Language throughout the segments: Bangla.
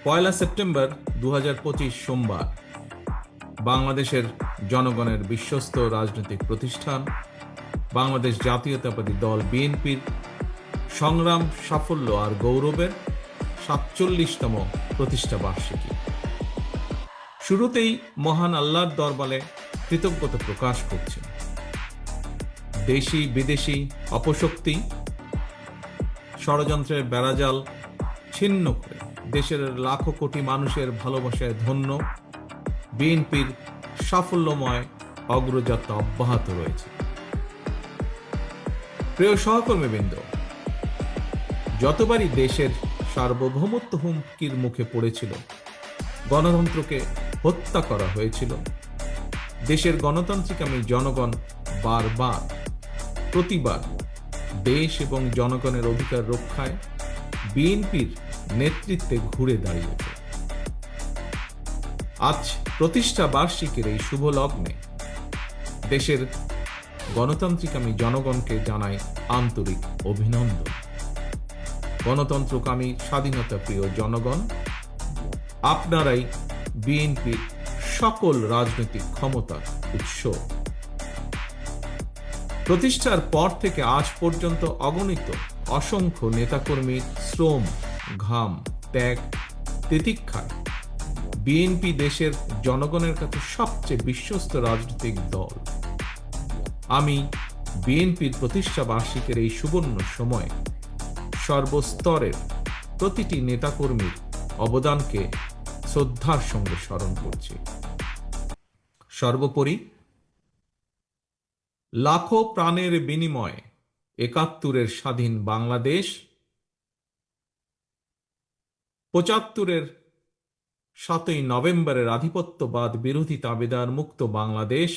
পয়লা সেপ্টেম্বর 2025 সোমবার বাংলাদেশের জনগণের বিশ্বস্ত রাজনৈতিক প্রতিষ্ঠান বাংলাদেশ জাতীয়তাবাদী দল বিএনপির সংগ্রাম, সাফল্য আর গৌরবের 47তম প্রতিষ্ঠা বার্ষিকী। শুরুতেই মহান আল্লাহর দরবারে কৃতজ্ঞতা প্রকাশ করছি। দেশি বিদেশি অপশক্তি ষড়যন্ত্রের বেড়াজাল ছিন্ন করে দেশের লাখো কোটি মানুষের ভালোবাসায় ধন্য বিএনপির সাফল্যময় অগ্রযাত্রা অব্যাহত রয়েছে। প্রিয় সহকর্মীবৃন্দ, যতবারই দেশের সার্বভৌমত্ব হুমকির মুখে পড়েছিল, গণতন্ত্রকে হত্যা করা হয়েছিল, দেশের গণতান্ত্রিকামী জনগণ বারবার প্রতিবার দেশ এবং জনগণের অধিকার রক্ষায় বিএনপির নেতৃত্বে ঘুরে দাঁড়িয়েছে। আজ প্রতিষ্ঠা বার্ষিকীর এই শুভ লগ্নে দেশের গণতান্ত্রিকামী জনগণকে জানাই আন্তরিক অভিনন্দন। গণতন্ত্রকামী স্বাধীনতা প্রিয় জনগণ, আপনারাই বিএনপির সকল রাজনৈতিক ক্ষমতার উৎস। প্রতিষ্ঠার পর থেকে আজ পর্যন্ত অগণিত অসংখ্য নেতাকর্মীর শ্রম, ঘাম, ত্যাগ, তিতিক্ষায় বিএনপি দেশের জনগণের কাছে সবচেয়ে বিশ্বস্ত রাজনৈতিক দল। আমি বিএনপির প্রতিষ্ঠা বার্ষিকীর এই সুবর্ণ সময়ে সর্বস্তরের প্রতিটি নেতাকর্মীর অবদানকে শ্রদ্ধার সঙ্গে স্মরণ করছি। সর্বোপরি লাখো প্রাণের বিনিময়ে ৭১-এর স্বাধীন বাংলাদেশ, ৭৫-এর ৭ই নভেম্বরের আধিপত্যবাদ বিরোধী তাবেদার মুক্ত বাংলাদেশ,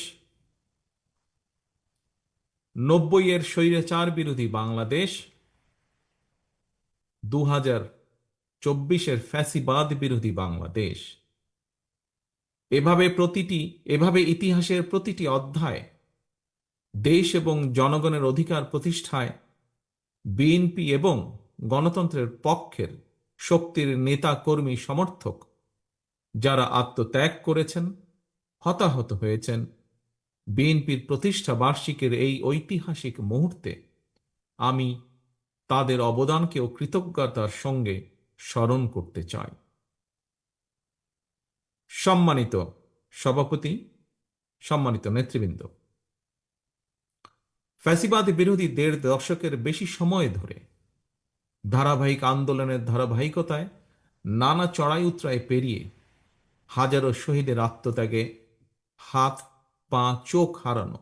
৯০-এর স্বৈরাচার বিরোধী বাংলাদেশ, ২০২৪-এর ফ্যাসিবাদ বিরোধী বাংলাদেশ, এভাবে ইতিহাসের প্রতিটি অধ্যায় দেশ এবং জনগণের অধিকার প্রতিষ্ঠায় বিএনপি এবং গণতন্ত্রের পক্ষের শক্তির নেতা, কর্মী, সমর্থক যারা আত্মত্যাগ করেছেন, হতাহত হয়েছেন, বিএনপির প্রতিষ্ঠা বার্ষিকীর এই ঐতিহাসিক মুহূর্তে আমি তাদের অবদানকেও কৃতজ্ঞতার সঙ্গে স্মরণ করতে চাই। সম্মানিত সভাপতি, সম্মানিত নেতৃবৃন্দ, ফ্যাসিবাদ বিরোধী ১.৫ দশকের বেশি সময় ধরে ধারাবাহিক আন্দোলনের ধারাবাহিকতায় নানা চড়াই উতরাই পেরিয়ে হাজারো শহীদের আত্মত্যাগে হাত, পা, চোখ হারানো,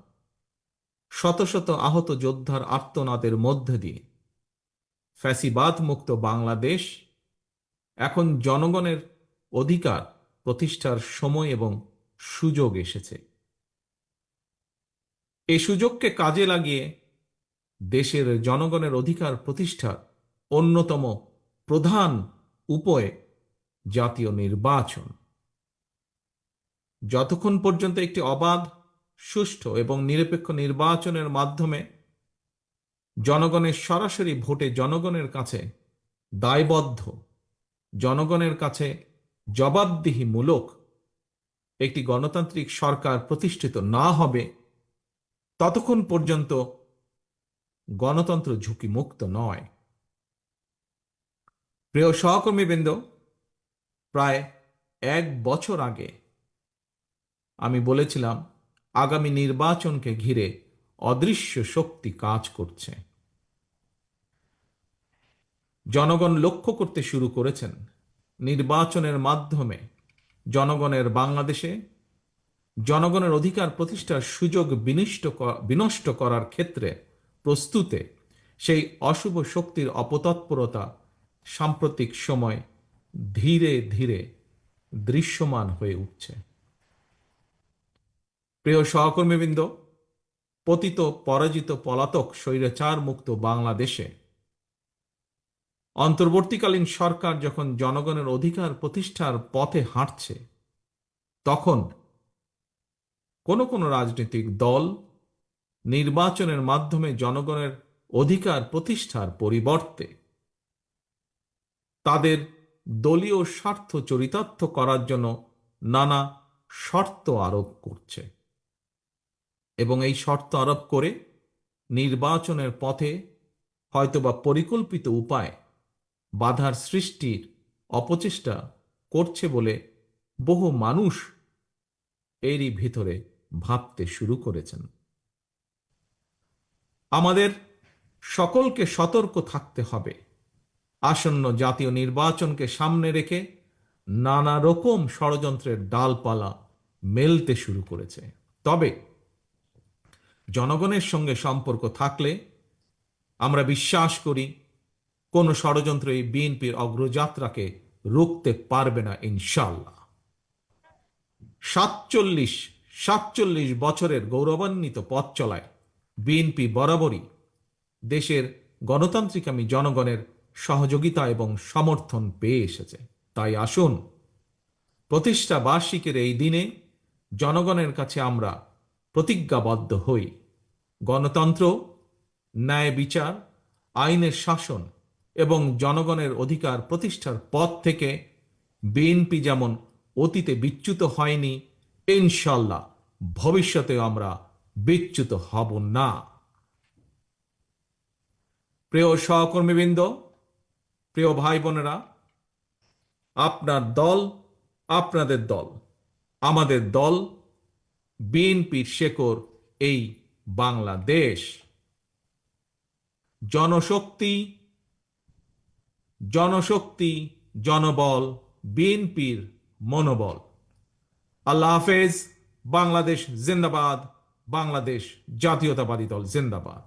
শত শত আহত যোদ্ধার আর্তনাদের মধ্যে দিয়ে ফ্যাসিবাদ মুক্ত বাংলাদেশ এখন জনগণের অধিকার প্রতিষ্ঠার সময় এবং সুযোগ এসেছে। এই সুযোগকে কাজে লাগিয়ে দেশের জনগণের অধিকার প্রতিষ্ঠার অন্যতম প্রধান উপায় জাতীয় নির্বাচন। যতক্ষণ পর্যন্ত একটি অবাধ, সুষ্ঠু এবং নিরপেক্ষ নির্বাচনের মাধ্যমে জনগণের সরাসরি ভোটে জনগণের কাছে দায়বদ্ধ, জনগণের কাছে জবাবদিহিমূলক একটি গণতান্ত্রিক সরকার প্রতিষ্ঠিত না হবে, ততক্ষণ পর্যন্ত গণতন্ত্র ঝুঁকিমুক্ত নয়। প্রিয় সহকর্মীবৃন্দ, প্রায় ১ বছর আগে আমি বলেছিলাম আগামী নির্বাচনকে ঘিরে অদৃশ্য শক্তি কাজ করছে। জনগণ লক্ষ্য করতে শুরু করেছেন নির্বাচনের মাধ্যমে জনগণের বাংলাদেশে জনগণের অধিকার প্রতিষ্ঠার সুযোগ বিনষ্ট করার ক্ষেত্রে প্রস্তুতে সেই অশুভ শক্তির অপতৎপরতা সাম্প্রতিক সময় ধীরে ধীরে দৃশ্যমান হয়ে উঠছে। প্রিয় সহকর্মীবৃন্দ, পতিত, পরাজিত, পলাতক, স্বৈরাচার মুক্ত বাংলাদেশে অন্তর্বর্তীকালীন সরকার যখন জনগণের অধিকার প্রতিষ্ঠার পথে হাঁটছে, তখন কোনো রাজনৈতিক দল নির্বাচনের মাধ্যমে জনগণের অধিকার প্রতিষ্ঠার পরিবর্তে তাদের দলীয় স্বার্থ চরিতার্থ করার জন্য নানা শর্ত আরোপ করছে এবং এই শর্ত আরোপ করে নির্বাচনের পথে হয়তোবা পরিকল্পিত উপায় বাধার সৃষ্টির অপচেষ্টা করছে বলে বহু মানুষ এরই ভিতরে ভাবতে শুরু করেছেন। আমাদের সকলকে সতর্ক থাকতে হবে। আসন্ন জাতীয় নির্বাচনকে সামনে রেখে নানা রকম ষড়যন্ত্রের ডালপালা মেলতে শুরু করেছে। তবে জনগণের সঙ্গে সম্পর্ক থাকলে আমরা বিশ্বাস করি কোন ষড়যন্ত্র এই বিএনপির অগ্রযাত্রাকে রুখতে পারবে না ইনশাআল্লাহ। ৪৭ বছরের গৌরবান্বিত পথ চলায় বিএনপি বরাবরই দেশের গণতান্ত্রিকামী জনগণের সহযোগিতা এবং সমর্থন পেয়ে এসেছে। তাই আসুন প্রতিষ্ঠা বার্ষিকীর এই দিনে জনগণের কাছে আমরা প্রতিজ্ঞাবদ্ধ হই, গণতন্ত্র, ন্যায় বিচার, আইনের শাসন এবং জনগণের অধিকার প্রতিষ্ঠার পথ থেকে বিএনপি যেমন অতীতে বিচ্যুত হয়নি, ইনশাআল্লাহ ভবিষ্যতে আমরা বিচ্যুত হব না। প্রিয় সহকর্মীবৃন্দ, প্রিয় ভাই বোনেরা, আপনার দল, আপনাদের দল, আমাদের দল, বিএনপির শেকড় এই বাংলাদেশ। জনশক্তি, জনশক্তি, জনবল, বিএনপির মনোবল। আল্লাহ হাফেজ। বাংলাদেশ জিন্দাবাদ। বাংলাদেশ জাতীয়তাবাদী দল জিন্দাবাদ।